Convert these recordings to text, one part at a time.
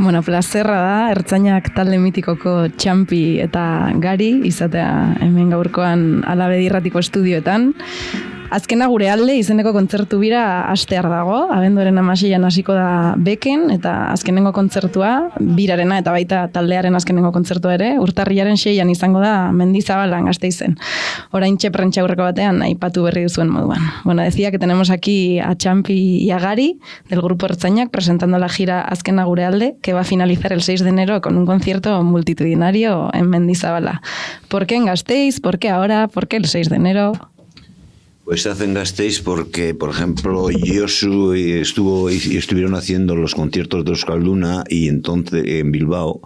Bueno, plazerra da, Ertzainak talde mitikoko Txampi eta Gari, izatea hemen gaurkoan Alabedi Irratiko estudioetan. Azkena gure alde izeneko kontzertu bira hastear dago, abenduaren 16an hasiko da Beken, eta azkenengo kontzertua, birarena eta baita taldearen azkenengo kontzertua ere, urtarrilaren 6an izango da Mendizabalan Gasteizen. Oraintxe prentsaurreko batean aipatu berri duzuen moduan. Bueno, decía que tenemos aquí a Txampi y a Gari, del grupo Ertzainak, presentando la gira Azkena gure alde, que va a finalizar el 6 de enero con un concierto multitudinario en Mendizabala. ¿Por qué en Gasteiz? ¿Por qué ahora? ¿Por qué el 6 de enero? Pues se hace en Gasteiz porque, por ejemplo, Josu estuvieron haciendo los conciertos de Euskalduna y entonces en Bilbao,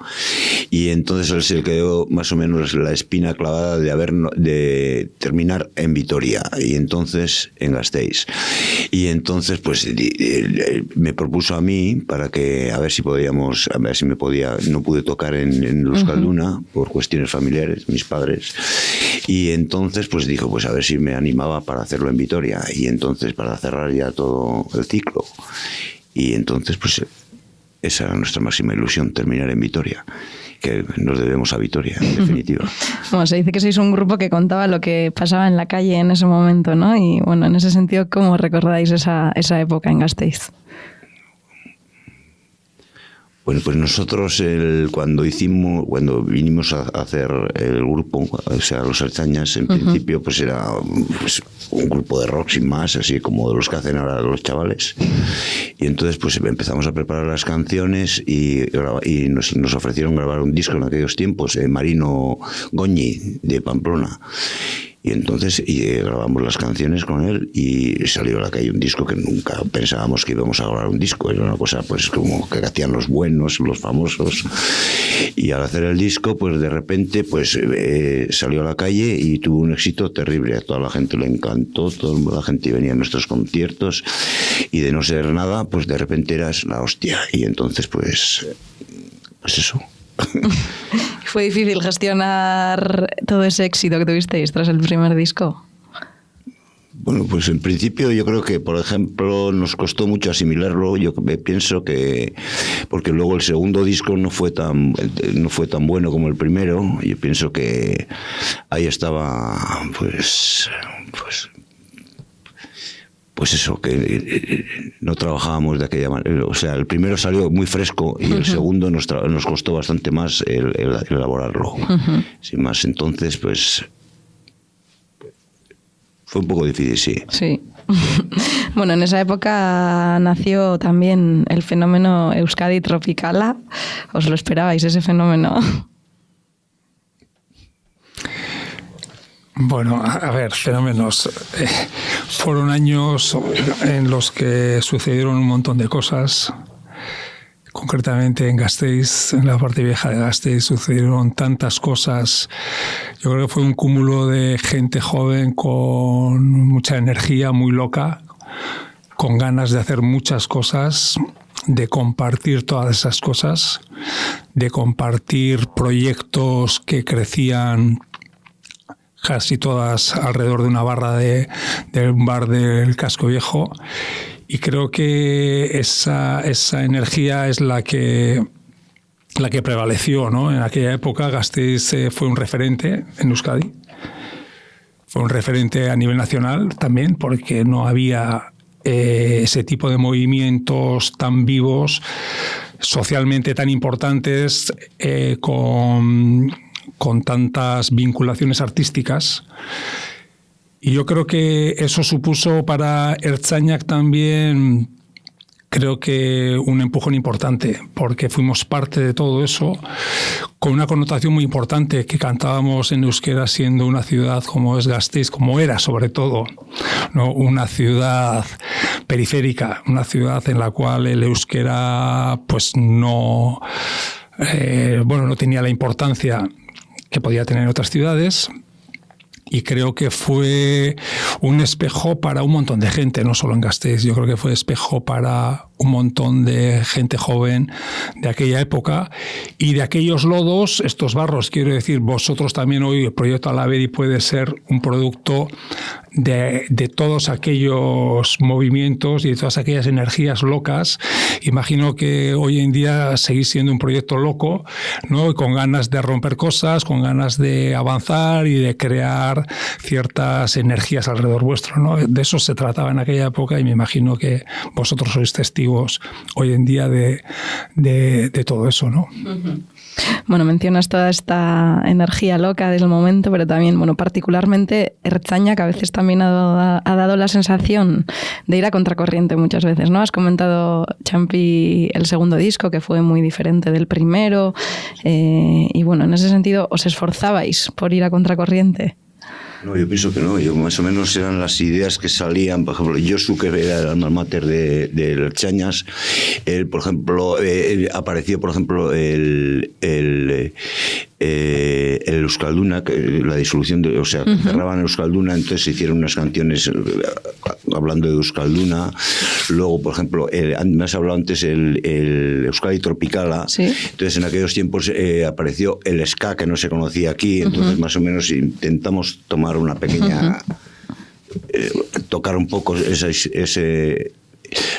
y entonces él se quedó más o menos la espina clavada de terminar en Vitoria, y entonces en Gasteiz. Y entonces pues me propuso a mí para que a ver si me podía, no pude tocar en Euskalduna por cuestiones familiares, mis padres, y entonces pues dijo pues a ver si me animaba para hacerlo en Vitoria, y entonces para cerrar ya todo el ciclo, y entonces pues esa era nuestra máxima ilusión, terminar en Vitoria, que nos debemos a Vitoria, en definitiva. Bueno, se dice que sois un grupo que contaba lo que pasaba en la calle en ese momento, ¿no? Y bueno, en ese sentido, ¿cómo recordáis esa época en Gasteiz? Bueno, pues nosotros cuando vinimos a hacer el grupo, o sea, los Ertzainas, en principio pues era pues, un grupo de rock sin más, así como de los que hacen ahora los chavales. Y entonces pues empezamos a preparar las canciones y nos ofrecieron grabar un disco en aquellos tiempos, Marino Goñi, de Pamplona. Y entonces grabamos las canciones con él y salió a la calle un disco que nunca pensábamos que íbamos a grabar un disco. Era una cosa pues como que hacían los buenos, los famosos. Y al hacer el disco, pues de repente pues salió a la calle y tuvo un éxito terrible. A toda la gente le encantó, toda la gente venía a nuestros conciertos y de no ser nada, pues de repente eras la hostia. Y entonces pues eso. ¿Fue difícil gestionar todo ese éxito que tuvisteis tras el primer disco? Bueno, pues en principio yo creo que, por ejemplo, nos costó mucho asimilarlo. Yo pienso que, porque luego el segundo disco no fue tan bueno como el primero. Yo pienso que ahí estaba, pues eso, que no trabajábamos de aquella manera. O sea, el primero salió muy fresco y el segundo nos costó bastante más el elaborarlo. Sin más, entonces, pues fue un poco difícil, sí. Sí. Bueno, en esa época nació también el fenómeno Euskadi Tropicala. ¿Os lo esperabais, ese fenómeno? Bueno, a ver, fenómenos. Fueron años en los que sucedieron un montón de cosas. Concretamente en Gasteiz, en la parte vieja de Gasteiz, sucedieron tantas cosas. Yo creo que fue un cúmulo de gente joven con mucha energía, muy loca, con ganas de hacer muchas cosas, de compartir todas esas cosas, de compartir proyectos que crecían casi todas alrededor de una barra de un bar del Casco Viejo, y creo que esa energía es la que prevaleció, ¿no? En aquella época Gasteiz fue un referente en Euskadi, fue un referente a nivel nacional también, porque no había ese tipo de movimientos tan vivos, socialmente tan importantes, con tantas vinculaciones artísticas. Y yo creo que eso supuso para Ertzainak también, creo que un empujón importante, porque fuimos parte de todo eso, con una connotación muy importante, que cantábamos en euskera siendo una ciudad como es Gasteiz, como era sobre todo, ¿no? Una ciudad periférica, una ciudad en la cual el euskera pues no tenía la importancia que podía tener en otras ciudades, y creo que fue un espejo para un montón de gente, no solo en Gasteiz. Yo creo que fue espejo para un montón de gente joven de aquella época y de aquellos lodos, estos barros. Quiero decir, vosotros también hoy, el proyecto Alabedi puede ser un producto de todos aquellos movimientos y de todas aquellas energías locas. Imagino que hoy en día seguís siendo un proyecto loco, ¿no? Con ganas de romper cosas, con ganas de avanzar y de crear ciertas energías alrededor vuestro, ¿no? De eso se trataba en aquella época y me imagino que vosotros sois testigos hoy en día de todo eso, ¿no? Uh-huh. Bueno, mencionas toda esta energía loca del momento, pero también, bueno, particularmente Ertzaina, que a veces también ha dado la sensación de ir a contracorriente muchas veces, ¿no? Has comentado, Champi, el segundo disco, que fue muy diferente del primero, y bueno, en ese sentido, ¿os esforzabais por ir a contracorriente? No, yo pienso que no. Yo más o menos eran las ideas que salían. Por ejemplo, Josu, que era el alma mater de Ertzainas, él, por ejemplo, apareció, por ejemplo, el Euskalduna, la disolución de, o sea, uh-huh, cerraban Euskalduna, entonces se hicieron unas canciones hablando de Euskalduna. Luego, por ejemplo, me has hablado antes el Euskadi Tropicala. ¿Sí? Entonces, en aquellos tiempos apareció el ska, que no se conocía aquí, entonces uh-huh, más o menos intentamos tomar una pequeña... Uh-huh. Tocar un poco ese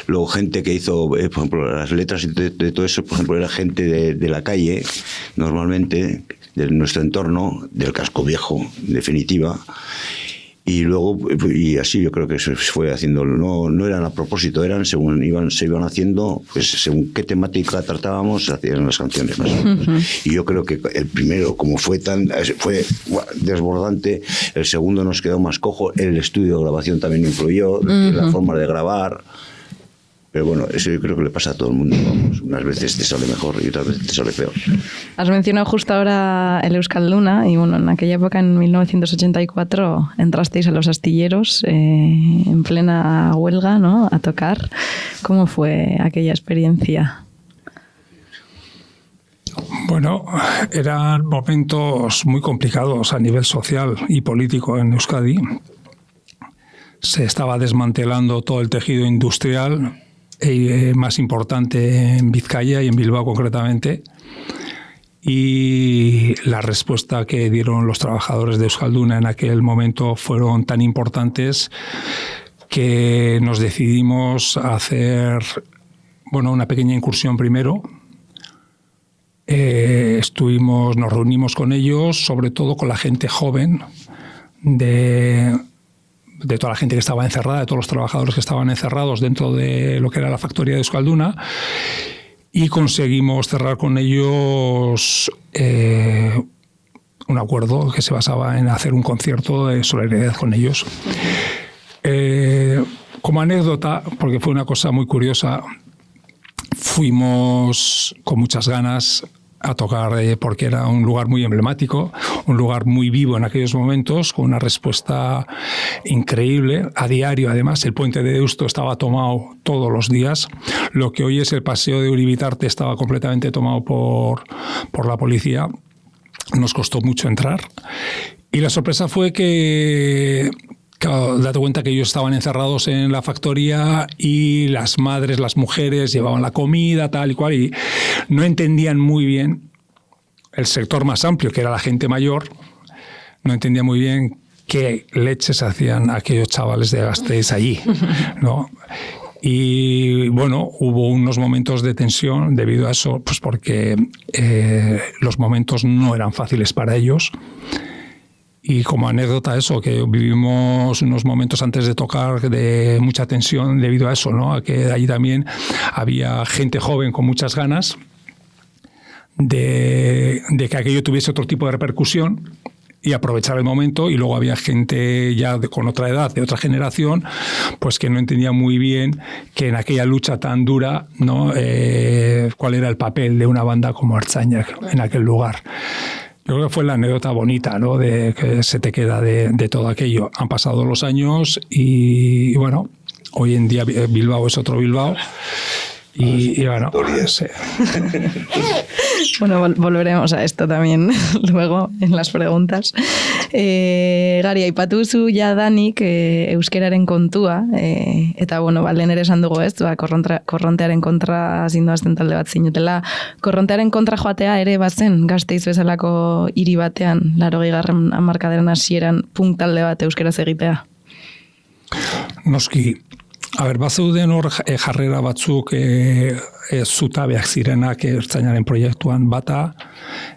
luego gente que hizo, por ejemplo, las letras de todo eso, por ejemplo, era gente de la calle, normalmente, de nuestro entorno, del casco viejo, en definitiva. Y luego, y así yo creo que se fue haciendo, no eran a propósito, eran según se iban haciendo, pues según qué temática tratábamos, se hacían las canciones más o menos. Uh-huh. Y yo creo que el primero, como fue desbordante, el segundo nos quedó más cojo, el estudio de grabación también influyó, uh-huh, la forma de grabar. Pero bueno, eso yo creo que le pasa a todo el mundo, vamos. Unas veces te sale mejor y otras veces te sale peor. Has mencionado justo ahora el Euskalduna y bueno, en aquella época, en 1984, entrasteis a Los Astilleros en plena huelga, ¿no? A tocar. ¿Cómo fue aquella experiencia? Bueno, eran momentos muy complicados a nivel social y político en Euskadi. Se estaba desmantelando todo el tejido industrial, más importante en Vizcaya y en Bilbao concretamente, y la respuesta que dieron los trabajadores de Euskalduna en aquel momento fueron tan importantes que nos decidimos a hacer, bueno, una pequeña incursión primero. Nos reunimos con ellos, sobre todo con la gente joven de toda la gente que estaba encerrada, de todos los trabajadores que estaban encerrados dentro de lo que era la factoría de Euskalduna, y conseguimos cerrar con ellos un acuerdo que se basaba en hacer un concierto de solidaridad con ellos. Como anécdota, porque fue una cosa muy curiosa, fuimos con muchas ganas a tocar porque era un lugar muy emblemático, un lugar muy vivo en aquellos momentos, con una respuesta increíble. A diario, además, el puente de Deusto estaba tomado todos los días. Lo que hoy es el paseo de Uribitarte estaba completamente tomado por la policía. Nos costó mucho entrar. Y la sorpresa fue que... Claro, date cuenta que ellos estaban encerrados en la factoría y las madres, las mujeres llevaban la comida, tal y cual, y no entendían muy bien el sector más amplio, que era la gente mayor, no entendía muy bien qué leches hacían aquellos chavales de Gasteiz allí, ¿no? Y bueno, hubo unos momentos de tensión debido a eso, pues porque los momentos no eran fáciles para ellos. Y como anécdota eso, que vivimos unos momentos antes de tocar de mucha tensión debido a eso, ¿no? A que allí también había gente joven con muchas ganas de que aquello tuviese otro tipo de repercusión y aprovechar el momento, y luego había gente ya con otra edad, de otra generación, pues que no entendía muy bien que en aquella lucha tan dura, ¿no? Cuál era el papel de una banda como Ertzaina en aquel lugar. Yo creo que fue la anécdota bonita, ¿no? De que se te queda de todo aquello. Han pasado los años y bueno, hoy en día Bilbao es otro Bilbao. Y bueno, sí. Bueno, volveremos a esto también luego en las preguntas. Gari, aipatu zu jadanik euskeraren kontua, eta bueno, lehen ere esan dugu ez, korrontearen kontra zindoazten talde bat zinutela. Korrontearen kontra joatea ere bazen Gasteiz bezalako hiri batean, 80. hamarkadaren hasieran punk talde bat euskeraz egitea? Noski, bazeuden hor jarrera batzuk zutabeak zirenak ertzainaren proiektuan bata,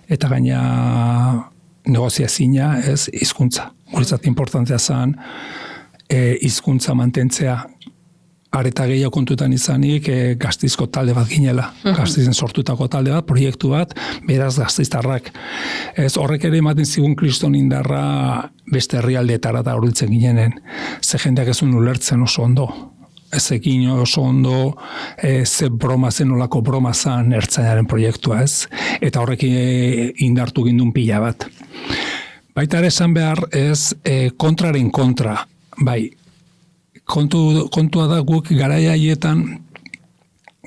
eta gaina negoziazina, ez, hizkuntza. Guretzat importantea zen, hizkuntza mantentzea. Areta gehiago kontutan izanik Gasteizko talde bat ginela. Gasteizen sortutako talde bat, proiektu bat, beraz Gasteiztarrak. Ez horrek ere ematen zigun kriston indarra beste herrialdeetara eta hurbiltzen ginenen. Ze jendeak ezun ulertzen oso ondo. Ezekin oso ondo ze broma zen olako broma zen ertzainaren proiektua, ez? Eta horrek indartu gindun pila bat. Baita ere esan behar ez kontraren kontra, bai. Kontua da guk garai haietan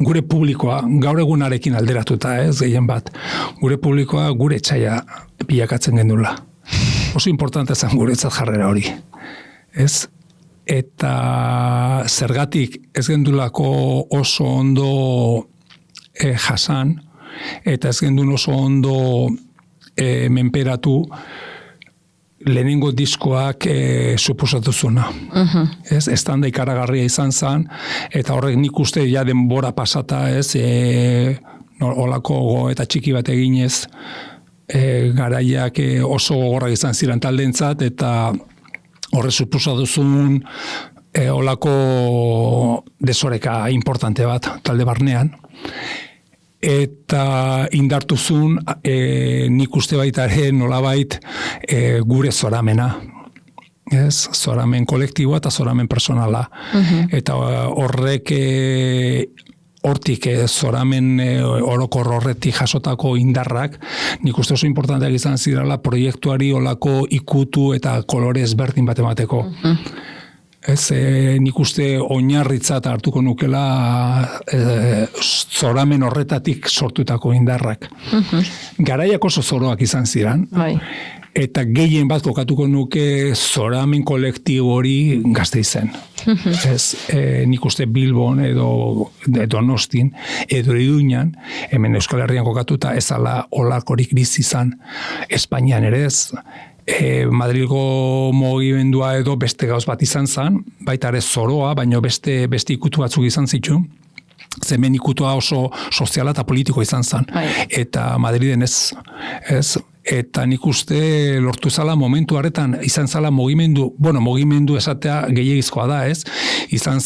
gure publikoa, gaur egunarekin alderatuta, ez, gehien bat, gure publikoa gure etxaia bilakatzen gendula. Oso importante zen guretzat jarrera hori. Ez? Eta zergatik ez gendulako oso ondo jasan, eta ez gendun oso ondo menperatu lehenengo diskoak suposatu zuna. Ez, estanda ikaragarria izan zen, eta horrek nik uste ja denbora pasata, ez, olako eta txiki bat eginez, garaiak oso gogorrak izan ziren taldentzat, eta horre suposatu zuen olako desoreka importante bat talde barnean. Eta indartuzun nik uste baita ere nolabait gure zoramena. Ez? Zoramen kolektiboa eta zoramen personala. Eta horrek hortik zoramen orokor horretik jasotako indarrak nik uste oso importanteak izan zirala proiektuari olako ikutu eta kolore ezberdin bat emateko. Ez, nik uste oinarritzat hartuko nukela zoramen horretatik sortutako indarrak. Garaiak oso zoroak izan ziren, eta gehien bat kokatuko nuke zoramen kolektibo hori Gasteizen. Ez, nik uste Bilbon edo Donostin edo Iruñan, hemen Euskal Herrian kokatuta ez ala olakorik bizi izan, Espainian ere ez, Madrilgo mugimendua edo beste gauz bat izan zen, baita ere zoroa, baina beste ikutu batzuk izan zituen. Hemen ikutua oso soziala eta politiko izan zen. Eta Madriden ez. Eta nik uste lortu zala momentu harretan, izan zala mugimendu esatea gehiagizkoa da, ez? Izan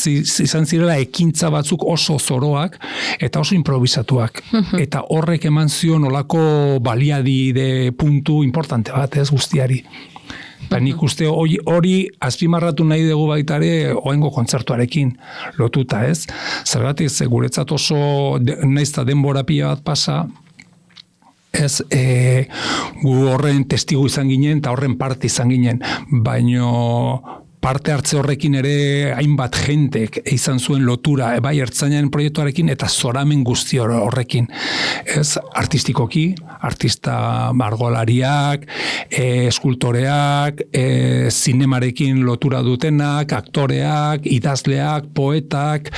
zirela ekintza batzuk oso zoroak eta oso improvisatuak. Eta horrek eman zion olako baliabide puntu importante bat, ez, guztiari. Eta nik uste hori azpimarratu nahi dugu baita ere oengo kontzertuarekin lotuta, ez? Zergatik guretzat oso naizta denbora pila bat pasa, ez, gu horren testigu izan ginen eta horren parte izan ginen, baino parte hartze horrekin ere hainbat jentek izan zuen lotura, bai ertzainaren proiektuarekin eta zoramen guzti horrekin. Ez, artistikoki, artista margolariak, eskultoreak, zinemarekin lotura dutenak, aktoreak, idazleak, poetak,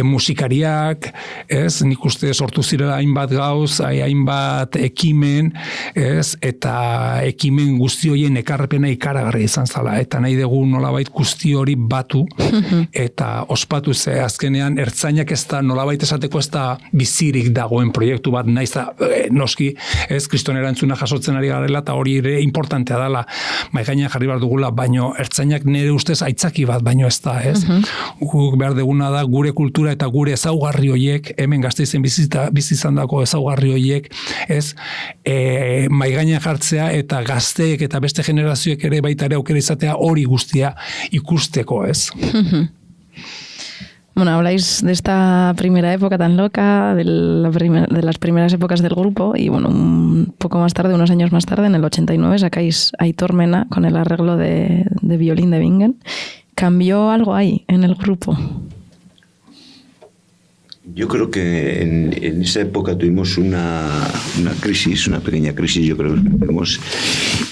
musikariak, ez, nik uste sortu zirela hainbat gauz, hainbat ekimen, ez, eta ekimen guzti horien ekarpena ikaragarri izan zala, eta nahi dugu nolabait guzti hori batu, eta ospatu ze azkenean ertzainak ez da nolabait esateko ez da bizirik dagoen proiektu bat, naiz da noski, ez, kriston erantzuna jasotzen ari garela, eta hori ere importantea dela, maigainan jarri behar dugula, baino ertzainak nire ustez aitzaki bat, baino ez da, ez? Guk behar duguna da gure kultura eta gure ezaugarri horiek, hemen Gasteizen bizizandako ezaugarri horiek, ez, maigainan jartzea eta gazteek eta beste generazioek ere baita ere aukera izatea hori guztia ikusteko, ez? Bueno, habláis de esta primera época tan loca, de las primeras épocas del grupo, y bueno, un poco más tarde, unos años más tarde, en el 89, sacáis Aitor Mena con el arreglo de violín de Bingen. ¿Cambió algo ahí en el grupo? Yo creo que en esa época tuvimos una crisis, una pequeña crisis, yo creo que tuvimos,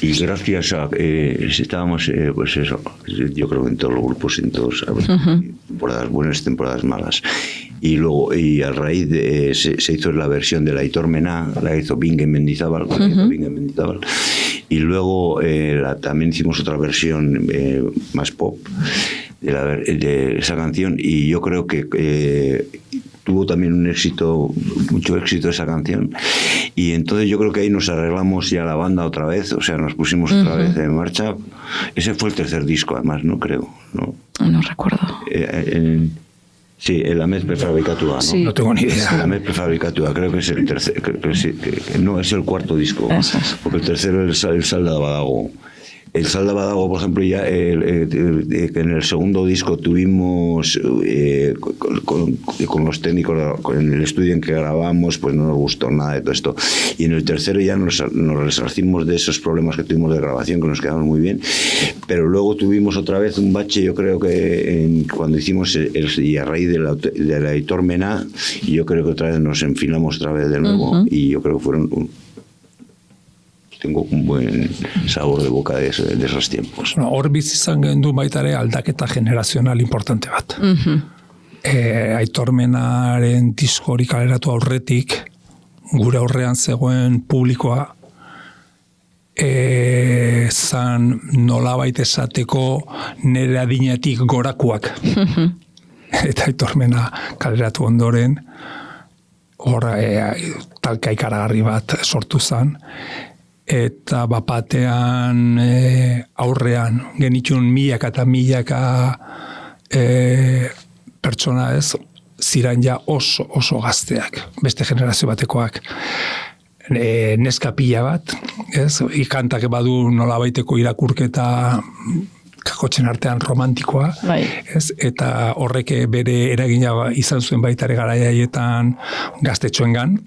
y gracias a estábamos, pues eso, yo creo que en todos los grupos, en todos, temporadas buenas, temporadas malas. Y luego, y a raíz de, se hizo la versión de la Aitor Mena, la hizo Bingen Mendizábal, y luego también hicimos otra versión más pop, de esa canción, y yo creo que tuvo también mucho éxito esa canción, y entonces yo creo que ahí nos arreglamos ya la banda otra vez, o sea, nos pusimos otra vez en marcha. Ese fue el tercer disco, además, ¿no? Creo, ¿no? No recuerdo. Sí, el Amet Prefabricatua, ¿no? Sí. No tengo ni idea. El Amet Prefabricatua, creo que es el tercer, no, es el cuarto disco, porque el tercero es el Sal de Badago. El Sal de Badago, por ejemplo, ya en el segundo disco tuvimos con los técnicos en el estudio en que grabamos, pues no nos gustó nada de todo esto. Y en el tercero ya nos resarcimos de esos problemas que tuvimos de grabación, que nos quedamos muy bien. Pero luego tuvimos otra vez un bache, yo creo que cuando hicimos y a raíz de la Aitor Mená, y yo creo que otra vez nos enfilamos otra vez de nuevo, y yo creo que fueron... Tengo un buen sabor de boca de esos tiempos. Bueno, hor bizi izan gendu baita ere aldaketa generazional importante bat. Aitor Menaren disko hori kaleratu aurretik, gure aurrean zegoen publikoa, zan nolabait esateko nire adinetik gorakuak. Eta Aitor Mena kaleratu ondoren, hor talka ikaragarri bat sortu zan, eta bapatean aurrean genitun milaka eta milaka pertsona ez, ziran ja oso gazteak, beste generazio batekoak. Neska pila bat, ez, ikantak badu nolabaiteko irakurketa kakotxen artean romantikoa, ez, eta horrek bere eragina izan zuen baitare garaiaietan gaztetxoengan.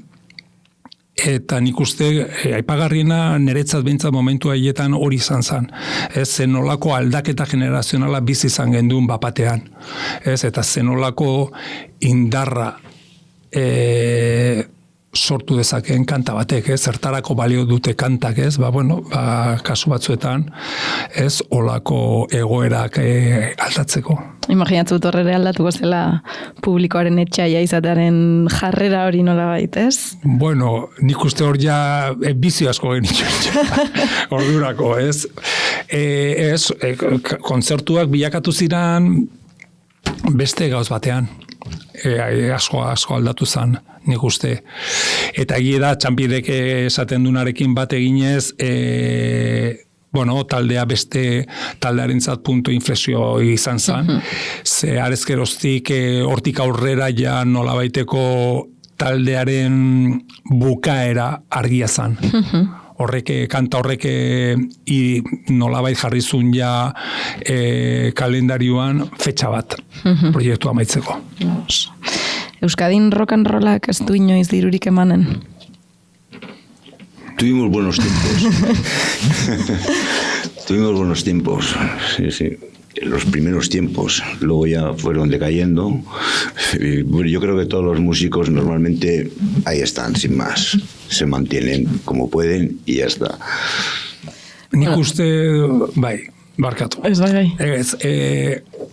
Eta nik uste, aipagarriena niretzat behintzat momentu haietan hori izan zen. Ez, zenolako aldaketa generazionala bizi izan genduen bapatean. Ez, eta zenolako indarra sortu dezakeen kanta batek, ez, zertarako balio dute kantak, ez, kasu batzuetan, ez, olako egoerak aldatzeko. Imaginatzen dut horrere aldatuko zela publikoaren etxaia izatearen jarrera hori nola baitez? Bueno, nik uste hor ja bizio asko genitxo ordurako, ez? Kontzertuak bilakatu ziren beste gauz batean. Asko aldatu zen, nik uste. Eta egia da, txampidek esaten dunarekin bat eginez, taldea beste taldearentzat puntu inflexio izan zen. Ze arezkeroztik hortik aurrera ja nolabaiteko taldearen bukaera argia zen. Kanta horrek nolabait jarrizun ja kalendarioan fetxa bat proiektu amaitzeko. Euskadin rock and rollak ez du inoiz dirurik emanen? Tuvimos buenos tiempos. Sí. Los primeros tiempos, luego ya fueron decayendo. Yo creo que todos los músicos normalmente ahí están, sin más. Se mantienen como pueden y ya está. Nik uste, barkatu. Ez bai.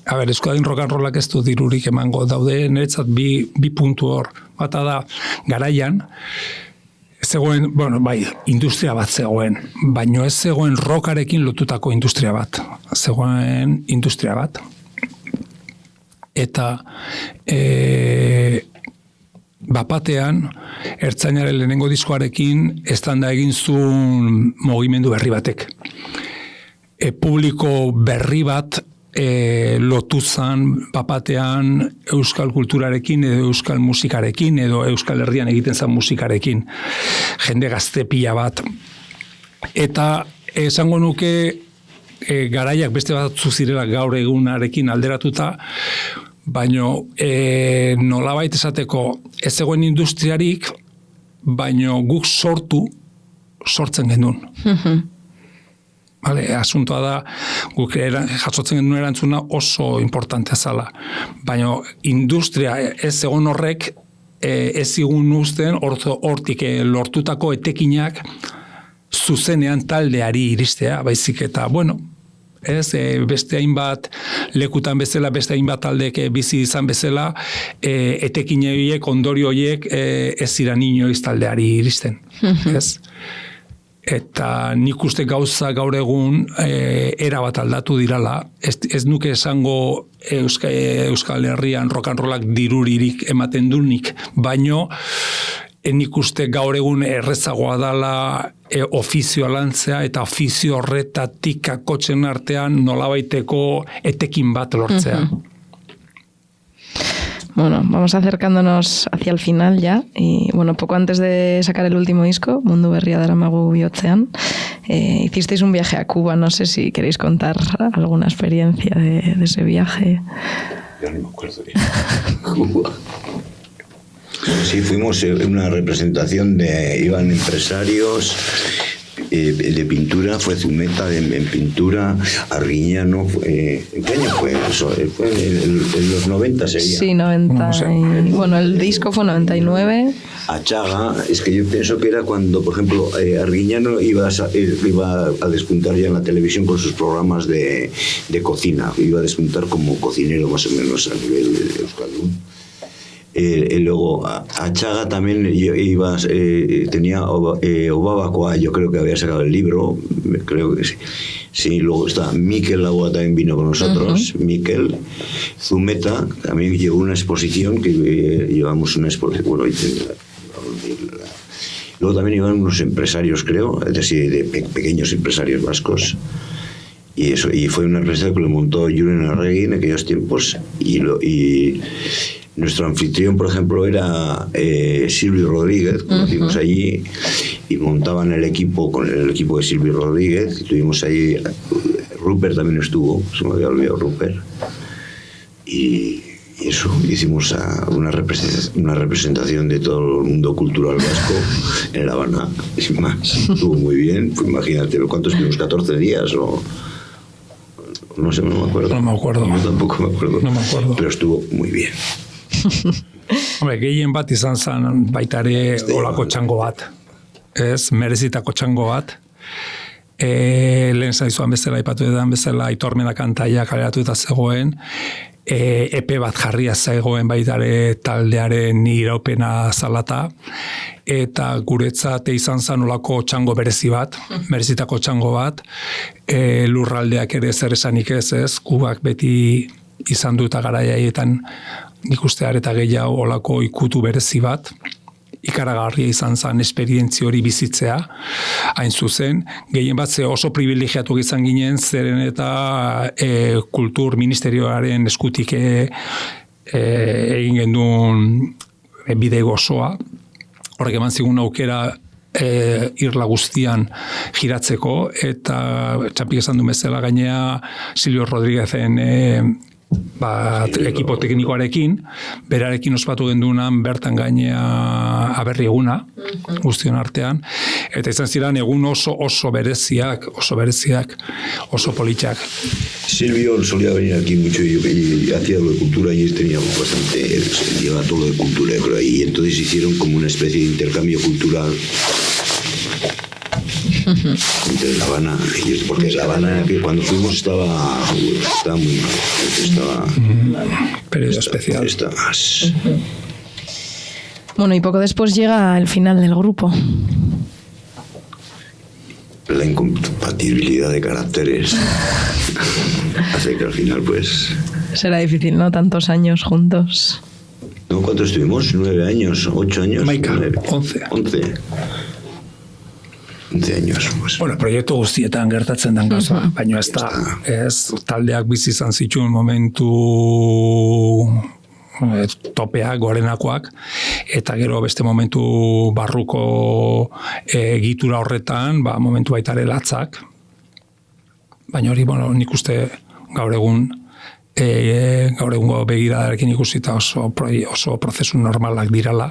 Euskadin rock and rollak ez du dirurik emango daude, niretzat bi puntu hor. Bata da, garaian, zegoen, industria bat zegoen, baino ez zegoen rockarekin lotutako industria bat. Zegoen industria bat. Eta bapatean, ertzainaren lehenengo diskoarekin estanda egin zuen mugimendu berri batek. Publiko berri bat lotu zan bapatean euskal kulturarekin edo euskal musikarekin edo euskal herrian egiten zan musikarekin. Jende gazte pila bat. Eta esango nuke garaiak beste batzu zirela gaur egunarekin alderatuta, baino nolabait esateko ez zegoen industriarik, baino guk sortzen genuen. Asuntoa da, guk jasotzen genuen erantzuna oso importantea zala. Baina industria ez egon horrek ez zigun uzten hortik lortutako etekinak zuzenean taldeari iristea, baizik eta, beste hainbat lekutan bezala, beste hainbat taldek bizi izan bezala, etekine horiek, ondorio horiek ez ziren inoiz taldeari iristen. Ez? Eta nik uste gauza gaur egun era bat aldatu dirala. Ez nuke esango Euskal Herrian rock and rollak diruririk ematen dunik, baino nik uste gaur egun errezagoa dala ofizioa lantzea eta ofizio horretatik kakotzen artean nolabaiteko etekin bat lortzea. Bueno, vamos acercándonos hacia el final ya. Y bueno, poco antes de sacar el último disco, Mundu Berria daramagu bihotzean, hicisteis un viaje a Cuba. No sé si queréis contar alguna experiencia de ese viaje. Yo no me acuerdo bien. Cuba. Sí, fuimos en una representación iban empresarios de pintura, fue Zumeta en pintura, Arguiñano, ¿en qué año fue eso? Fue en los 90 sería. Sí, 90. Bueno, el disco fue 99. Achaga, es que yo pienso que era cuando, por ejemplo, Arguiñano iba a despuntar ya en la televisión con sus programas de cocina, iba a despuntar como cocinero más o menos a nivel de Euskaldun. Luego Achaga también tenía Obabacoa, yo creo que había sacado el libro, creo que sí. Sí, luego está Mikel Laboa, también vino con nosotros. Mikel Zumeta también llevó una exposición que llevamos una exposición. Bueno, luego también iban unos empresarios, creo, es decir, de pequeños empresarios vascos. Y fue una empresa que lo montó Julen Arregui en aquellos tiempos. Y nuestro anfitrión, por ejemplo, era Silvio Rodríguez, conocimos allí y montaban el equipo con el equipo de Silvio Rodríguez. Tuvimos ahí, Rupert también estuvo, se me había olvidado Rupert. Y eso, hicimos una representación de todo el mundo cultural vasco en La Habana, sin más. Estuvo muy bien, pues imagínate, ¿cuántos estuvimos? 14 días o... No sé, no me acuerdo. No me acuerdo. Yo tampoco me acuerdo. No me acuerdo. Pero estuvo muy bien. Hombre, gehien bat izan zen baita ere olako txango bat. Ez, merezitako txango bat. Lehen zaizuan bezala, ipatu edan bezala, Aitormena kantaia kaleratu eta zegoen. Epe bat jarria zegoen baitare taldearen iraupena zalata. Eta guretzat izan zen olako txango berezi bat, merezitako txango bat. Lurraldeak ere zer esanik ez, Kubak beti izan duta garaiaietan nik uste areta gehiago olako ikutu berezi bat, ikaragarria izan zen esperientzia hori bizitzea, hain zuzen, gehien bat oso privilegiatu izan ginen, zeren eta kultur ministerioaren eskutik egin genduen bide gozoa, horrek eman zigun aukera irla guztian giratzeko, eta txapik esan du bezala gainea Silvio Rodríguezen ekipo teknikoarekin, berarekin ospatu gendunan bertan gainea aberri eguna, guztion artean, eta izan ziren egun oso bereziak, oso politxak. Silvio solía venir aquí mucho y hacía lo de cultura y tenía bastante, lleva todo lo de cultura, creo, y entonces hicieron como una especie de intercambio cultural entre La Habana, porque La Habana cuando fuimos estaba muy mal, estaba periodo especial. Bueno, y poco después llega el final del grupo. La incompatibilidad de caracteres hace que al final pues... Será difícil, ¿no? Tantos años juntos. No, ¿cuánto estuvimos? 9 años, 8 años. Maika, 11 años. Pues. Bueno, proiektu guztietan gertatzen den gauza, baina ez taldeak bizi izan zituen momentu topeak, gorenakoak, eta gero beste momentu barruko egitura horretan, momentu baitare latzak, baina hori, nik uste gaur egungo begiradarekin ikusita oso prozesu normalak dirala,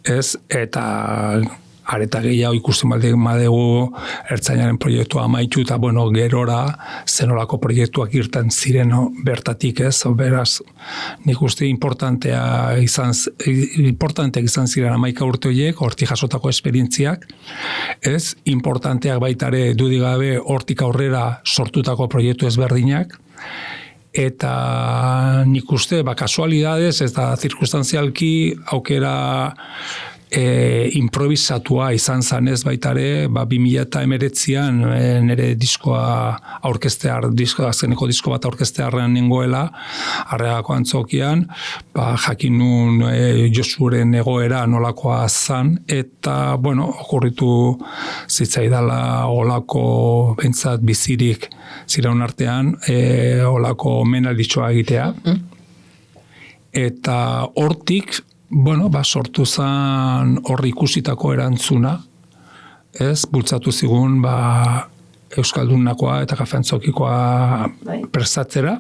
ez, eta areta gehiago ikusten badegu ertzainaren proiektua amaitu eta gerora zenolako proiektuak irten ziren bertatik, ez, beraz nik uste importanteak izan ziren 11 urte horiek, hortik jasotako esperientziak, ez, importanteak baitare dudigabe hortik aurrera sortutako proiektu ezberdinak, eta nik uste, kasualidades eta zirkunstantzialki aukera improvisatua izan zanez baitare, 2019an nire diskoa aurkeztear, azkeneko disko bat aurkeztearrean nengoela, Arregako Antzokian, jakin nun Josuren egoera nolakoa zan, eta, bueno, okurritu zitzaidala olako bentsat bizirik ziraun artean, olako menalditxoa egitea. Eta hortik, bueno, sortu zen horri ikusitako erantzuna, bultzatu zigun, Euskaldunakoa eta Kafe Antzokikoa prestatzera,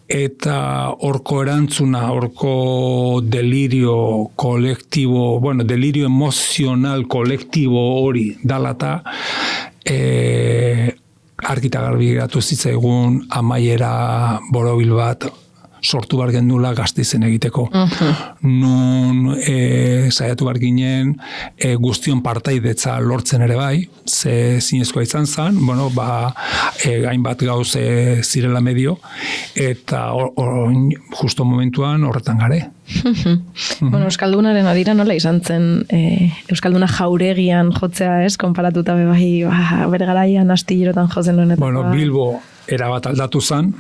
eta horko erantzuna, horko delirio kolektibo, delirio emozional kolektibo hori dalata, argita garbi geratu zitzaigun amaiera borobil bat sortu bar gendula Gasteizen egiteko. Nun saiatu bar ginen guztion partaidetza lortzen ere bai, ze zinezkoa izan zen, hainbat gauz zirela medio, eta justo momentuan horretan gare. Euskaldunaren adira nola izan zen Euskalduna jauregian jotzea, konparatuta bebai, bere garaian astillerotan jotzen duen. Bilbo erabat aldatu zen,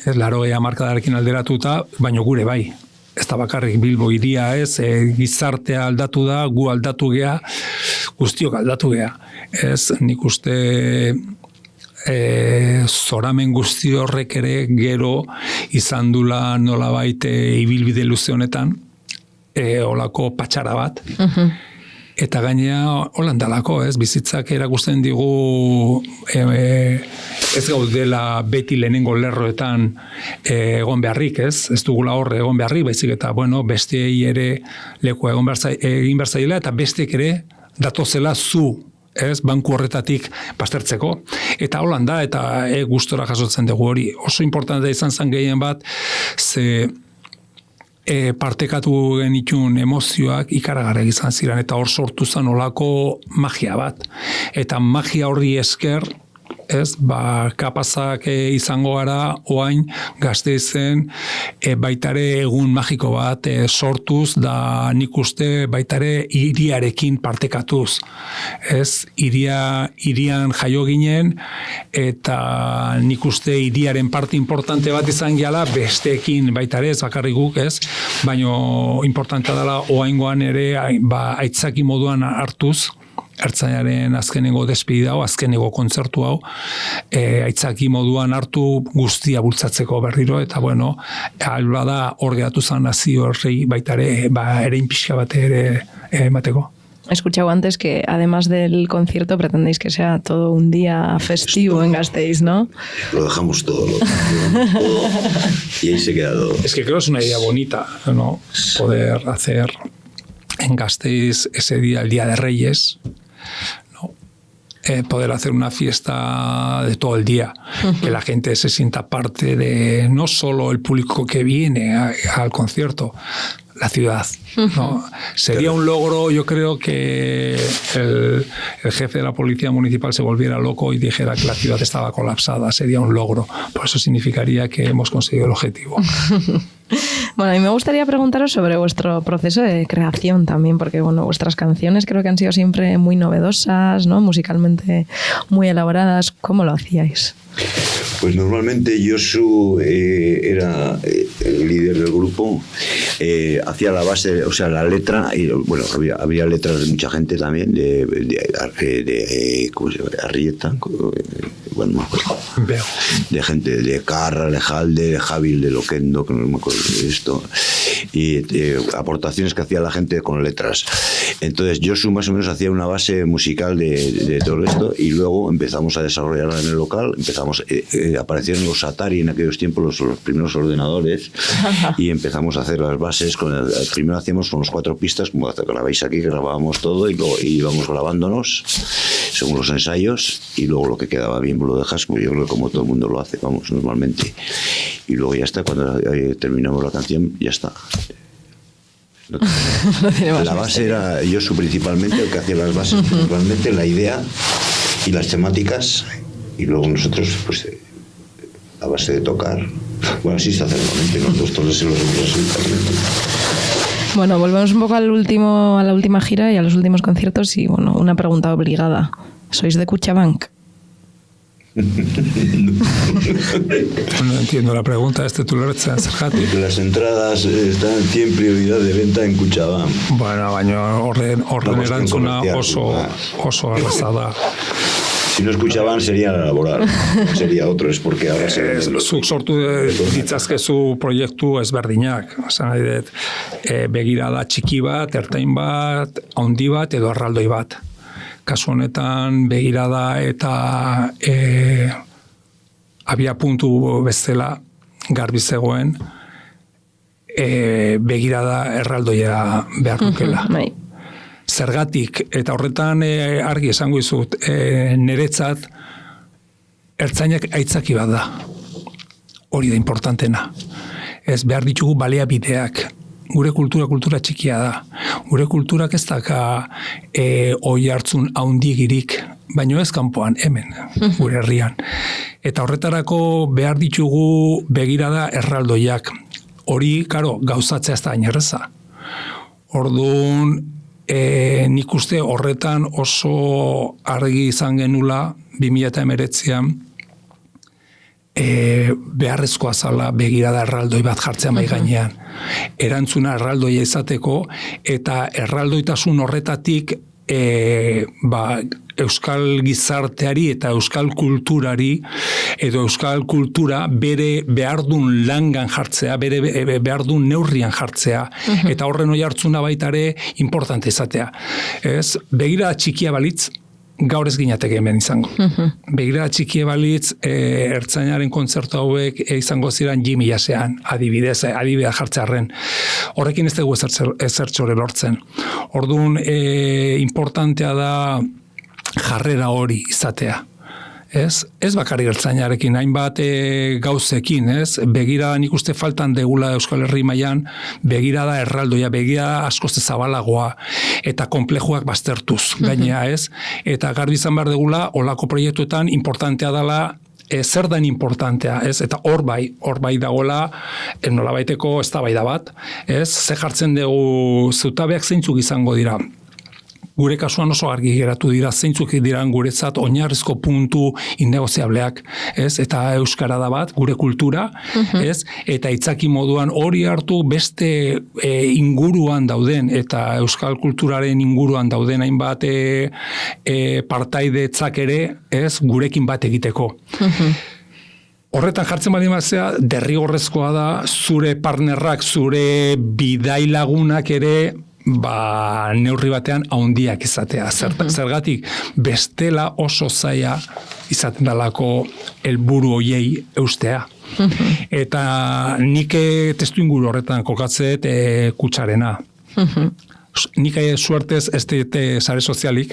80 hamarkadarekin alderatuta, baino gure bai. Ez da bakarrik Bilbo hiria gizartea aldatu da, gu aldatu gea, guztiok aldatu gea. Nik uste zoramen guzti horrek ere gero izan dula nolabait ibilbide luze honetan, olako patxara bat. Eta gainea holandalako, bizitzak erakusten digu ez gaudela beti lehenengo lerroetan egon beharrik, ez dugula horre egon beharrik, baizik eta besteei ere leku egin behar zaila, eta besteek ere datozela zu, banku horretatik pastertzeko. Eta Holanda, eta gustora jasotzen dugu hori. Oso importantea izan zen gehien bat, ze partekatu genitun emozioak ikaragarri izan ziren, eta hor sortu zen olako magia bat. Eta magia horri esker, kapazak izango gara oain Gasteizen baitare egun magiko bat sortuz, da nik uste baitare hiriarekin partekatuz. Hirian jaio ginen, eta nik uste hiriaren parte importante bat izan gehala besteekin baitare, ez bakarrik guk, baino importantea dela oaingoan ere aitzaki moduan hartuz, Ertzainaren azkenengo despedida hau, azkenengo kontzertu hau, aitzaki moduan hartu guztia bultzatzeko berriro, eta alba da hor geratu zan nazio horrei baitare, erein pixka bat ere emateko. He escuchado antes que además del concierto pretendéis que sea todo un día festivo en Gasteiz, ¿no? Lo dejamos todo, y ahí se queda todo. Es que creo que es una idea bonita, ¿no? Poder hacer en Gasteiz ese día, el Día de Reyes, ¿no? Poder hacer una fiesta de todo el día, que la gente se sienta parte de no solo el público que viene al concierto, la ciudad, ¿no? Sería un logro, yo creo que el jefe de la policía municipal se volviera loco y dijera que la ciudad estaba colapsada, sería un logro, por eso significaría que hemos conseguido el objetivo. Bueno, y me gustaría preguntaros sobre vuestro proceso de creación también, porque vuestras canciones creo que han sido siempre muy novedosas, ¿no? Musicalmente muy elaboradas. ¿Cómo lo hacíais? Pues normalmente Josu era el líder del grupo, hacía la base, o sea, la letra, y había letras de mucha gente también, ¿cómo se llama? Arrieta, no me acuerdo. De gente de Carra, de Jalde, de Javil, de Loquendo, que no me acuerdo de esto, y aportaciones que hacía la gente con letras. Entonces Josu más o menos hacía una base musical de todo esto, y luego empezamos a desarrollarla en el local, aparecieron los Atari en aquellos tiempos, los primeros ordenadores, y empezamos a hacer las bases. Primero hacíamos con los 4 pistas, como grabáis aquí, que grabábamos todo, y luego íbamos grabándonos según los ensayos, y luego lo que quedaba bien lo dejas, yo creo que como todo el mundo lo hace, normalmente. Y luego ya está, cuando terminamos la canción, ya está. La base era Josu principalmente, el que hacía las bases principalmente, la idea y las temáticas, y luego nosotros, pues, a base de tocar. Bueno, así se hace normalmente, nosotros todos se los envíos. Bueno, volvemos un poco a la última gira y a los últimos conciertos y, bueno, una pregunta obligada. ¿Sois de Kutxabank? No entiendo la pregunta, tulertzen zergatik. Porque las entradas están en prioridad de venta en Kutxabank. Bueno, baina horren erantzuna oso arraza da. Si no escuchaban sería la laboral, sería otro, es porque ahora se... Zuk sortu ditzazkezu proiektu ezberdinak. Nahi dut, begirada txiki bat, ertain bat, handi bat edo erraldoi bat. Kasu honetan begirada eta abia puntu bezala garbi zegoen begirada erraldoia behar dukela. Zergatik, eta horretan argi esango izut, niretzat ertzainak aitzaki bat da. Hori da importantena. Ez behar ditugu baliabideak. Gure kultura txikia da. Gure kulturak ez daka oi hartzun haundigirik, baino ez kanpoan, hemen, gure herrian. Eta horretarako behar ditugu begirada erraldoiak. Hori, karo, gauzatzea ez da ainerreza. Orduan, nik uste horretan oso argi izan genula 2019an beharrezkoa zala begirada erraldoi bat jartzea mai gainean. Erantzuna erraldoia izateko eta erraldoitasun horretatik euskal gizarteari eta euskal kulturari edo euskal kultura bere behardun langan jartzea, bere behardun neurrian jartzea, eta horren oi hartzuna baitare importante izatea. Ez, begirada txikia balitz, gaur ez ginateke hemen izango. Begirada txikia balitz, ertzainaren kontzertu hauek izango ziren Jimmy Jasean, adibidea jartzearen. Horrekin ez dugu ezertxore lortzen. Orduan, importantea da jarrera hori izatea. Ez bakarrik ertzainarekin, hainbat gauzekin, begirada nik uste faltan degula Euskal Herri mailan, begirada erraldoia, begirada askoz zabalagoa eta konplejuak baztertuz gainea, eta garbi izan behar degula olako proiektuetan importantea dela zer den importantea, eta hor bai dagoela nolabaiteko eztabaida bat, ze jartzen dugu zutabeak zeintzuk izango dira. Gure kasuan oso argi geratu dira, zeintzuk diran guretzat oinarrizko puntu innegoziableak, eta euskarada bat, gure kultura, eta itzaki moduan hori hartu beste inguruan dauden, eta euskal kulturaren inguruan dauden hainbat partaidetzak ere, gurekin bat egiteko. Horretan jartzen baldin bazea, derrigorrezkoa da, zure partnerrak, zure bidailagunak ere, neurri batean haundiak izatea. Zergatik, bestela oso zaila izaten dalako helburu hoiei eustea. Eta nik testu inguru horretan kokatzeet Kutxarena. Nik suertez ez dute sare sozialik,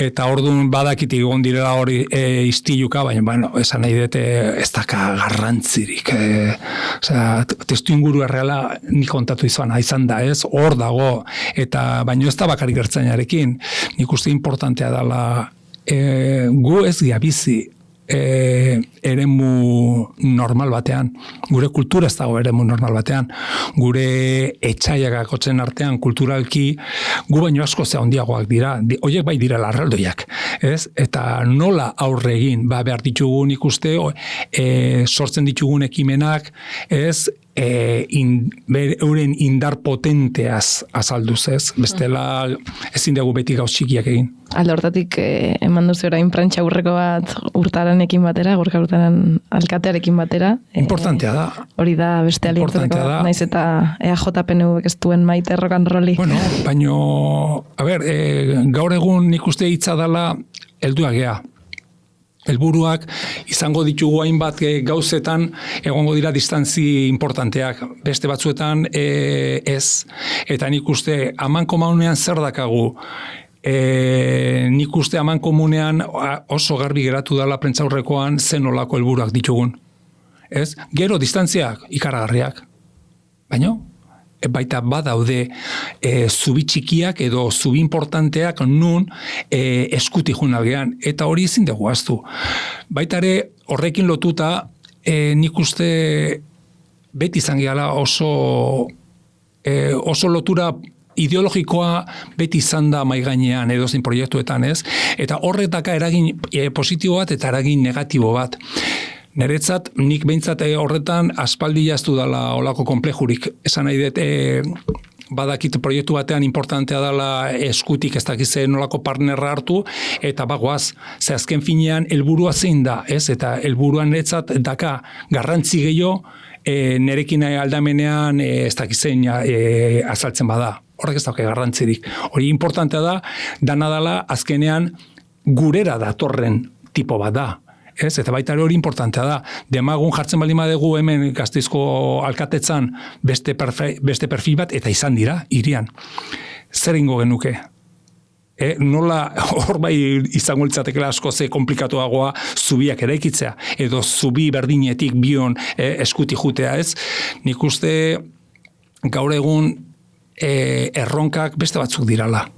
eta orduan badakit egon direla hori istiluka, baina esan nahi dute ez daka garrantzirik. Testu inguru erreala nik kontatu izan da, hor dago, eta baina ez da bakarrik ertzainarekin. Nik uste importantea dela gu ez bizi eremu normal batean, gure kultura ez dago eremu normal batean, gure etxaiak akotzen artean kulturalki gu baino asko ze handiagoak dira, horiek bai dira larraldoiak, eta nola aurre egin, behar ditugun ikuste, sortzen ditugun ekimenak, euren indar potenteaz azalduz, bestela ezin dugu beti gauz txikiak egin. Alde hortatik, eman duzu orain prantxa aurreko bat urtaranekin batera, gorka urtaran alkatearekin batera. Importantea da. Hori da beste alientzeko, naiz eta EAJ-PNV ez duen maite rock and rolli. Bueno, baino, gaur egun nik uste hitza dela helduak gea. Helburuak izango ditugu hainbat gauzetan egongo dira distantzi importanteak, beste batzuetan ez, eta nik uste aman komunean zer dakagu, nik uste aman komunean oso garbi geratu dela prentzaurrekoan zen olako helburuak ditugun. Gero distantziak ikaragarriak, baina baita badaude zubi txikiak edo zubi importanteak nun eskuti jun algean, eta hori ezin dugu ahaztu. Baita ere horrekin lotuta nik uste beti izan gehala oso oso lotura ideologikoa beti izan da maigainean edozein proiektuetan, ez? Eta horretaka eragin positibo bat eta eragin negatibo bat. Niretzat, nik behintzat horretan aspaldi jaztu dela olako konplejurik. Esan nahi dut, badakit proiektu batean importantea dela eskutik ez dakizen nolako partnerra hartu, eta bagoaz, ze azken finean helburua zein da, ez? Eta helburuan niretzat daka garrantzi gehiago, nerekin aldamenean ez dakizen azaltzen bada. Horrek ez dauke garrantzirik. Hori importantea da, dana dela azkenean gurera datorren tipo bat da. Ez? Eta baita hori importantea da. Demagun jartzen baldin badegu hemen Gasteizko alkatetzan beste perfil bat, eta izan dira, hirian. Zer ingo genuke? Nola hor bai izango litzatekela asko ze komplikatuagoa zubiak eraikitzea, edo zubi berdinetik bion eskuti jutea, ez? Nik uste gaur egun erronkak beste batzuk dirala.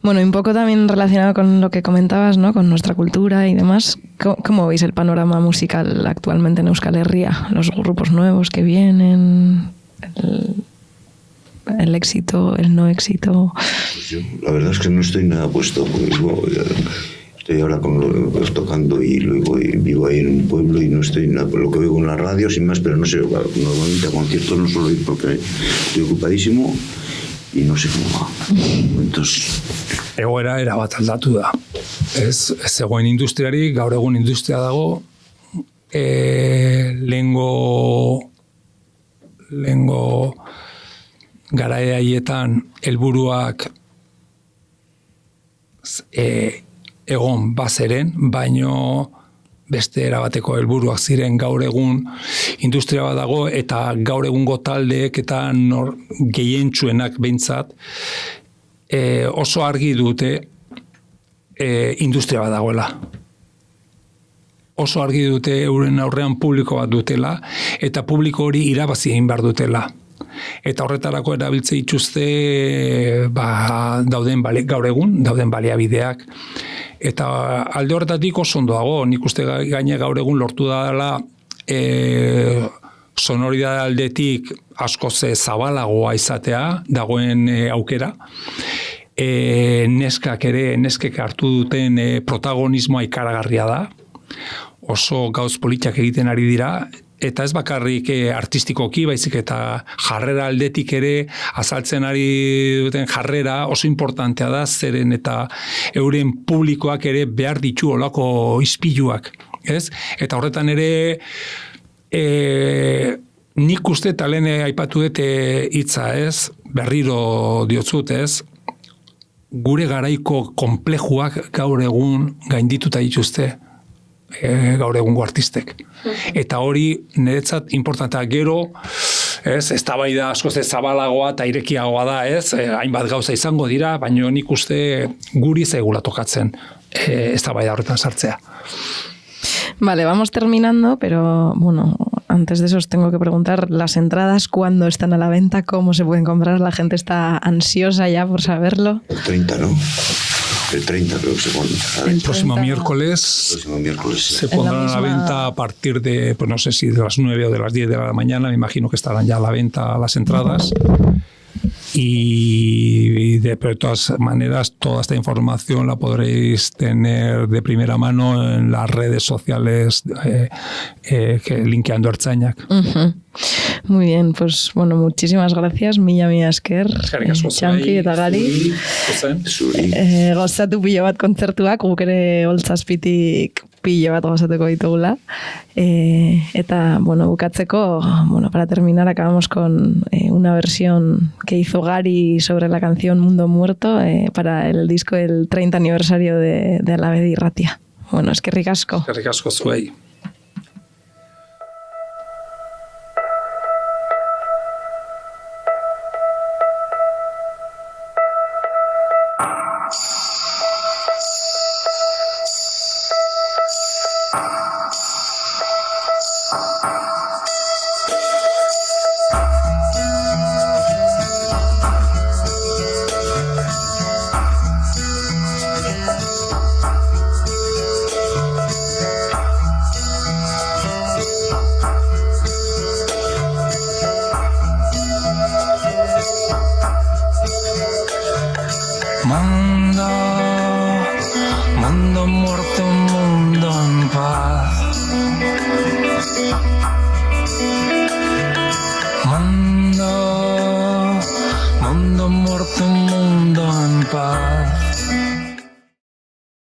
Bueno, un poco también relacionado con lo que comentabas, ¿no? Con nuestra cultura y demás. ¿Cómo veis el panorama musical actualmente en Euskal Herria? Los grupos nuevos que vienen, el éxito, el no éxito. Pues yo, la verdad es que no estoy nada puesto, porque estoy ahora tocando y luego vivo ahí en un pueblo y no estoy nada, por lo que oigo en la radio, sin más, pero no sé, normalmente a conciertos no suelo ir porque estoy ocupadísimo y no sé cómo va. Entonces... Egoera erabat aldatu da. Ez zegoen industriari, gaur egun industria dago, lehengo garaia haietan helburuak egon bazeren, baino beste erabateko helburuak ziren. Gaur egun industria bat dago, eta gaur egungo taldeek eta gehientsuenak behintzat oso argi dute industria bat dagoela. Oso argi dute euren aurrean publiko bat dutela, eta publiko hori irabazi egin behar dutela. Eta horretarako erabiltze dituzte gaur egun dauden baliabideak. Eta alde horretatik oso ondo dago, nik uste gaine gaur egun lortu dela sonoridade aldetik asko zabalagoa izatea dagoen aukera. Neskek hartu duten protagonismoa ikaragarria da. Oso gauz politak egiten ari dira, eta ez bakarrik artistikoki, baizik eta jarrera aldetik ere azaltzen ari duten jarrera oso importantea da, zeren eta euren publikoak ere behar ditu olako ispiluak, ez? Eta horretan ere nik uste talen aipatu dut hitza, ez? Berriro diotzut, ez? Gure garaiko konplejuak gaur egun gaindituta dituzte gaur egungo artistek. Eta hori niretzat importantea gero, eztabaida askoz zabalagoa eta irekiagoa da, ez? Hainbat gauza izango dira, baina nik uste guri zaigula tokatzen eztabaida horretan sartzea. Vale, vamos terminando, pero bueno, antes de eso os tengo que preguntar, las entradas, ¿cuándo están a la venta? ¿Cómo se pueden comprar? La gente está ansiosa ya por saberlo. El 30, ¿no? El 30 creo que se pone. El próximo miércoles se pondrán a la venta a partir de, pues no sé si de las 9 o de las 10 de la mañana, me imagino que estarán ya a la venta las entradas. Y de todas maneras, toda esta información la podréis tener de primera mano en las redes sociales que linkeando Ertzainak. Muy bien, pues bueno, muchísimas gracias, mila esker, Txampi eta Gari. Gozatu pilo bat kontzertuak, guk ere Oltzazpitik pilo bat gozatuko ditugula. Eta, bueno, bukatzeko, bueno, para terminar, acabamos con una versión que hizo Gari sobre la canción Mundo Muerto para el disco del 30 aniversario de Alabedi Irratia. Bueno, eskerrik asko. Eskerrik asko zuei. Mando muerte un mundo en paz.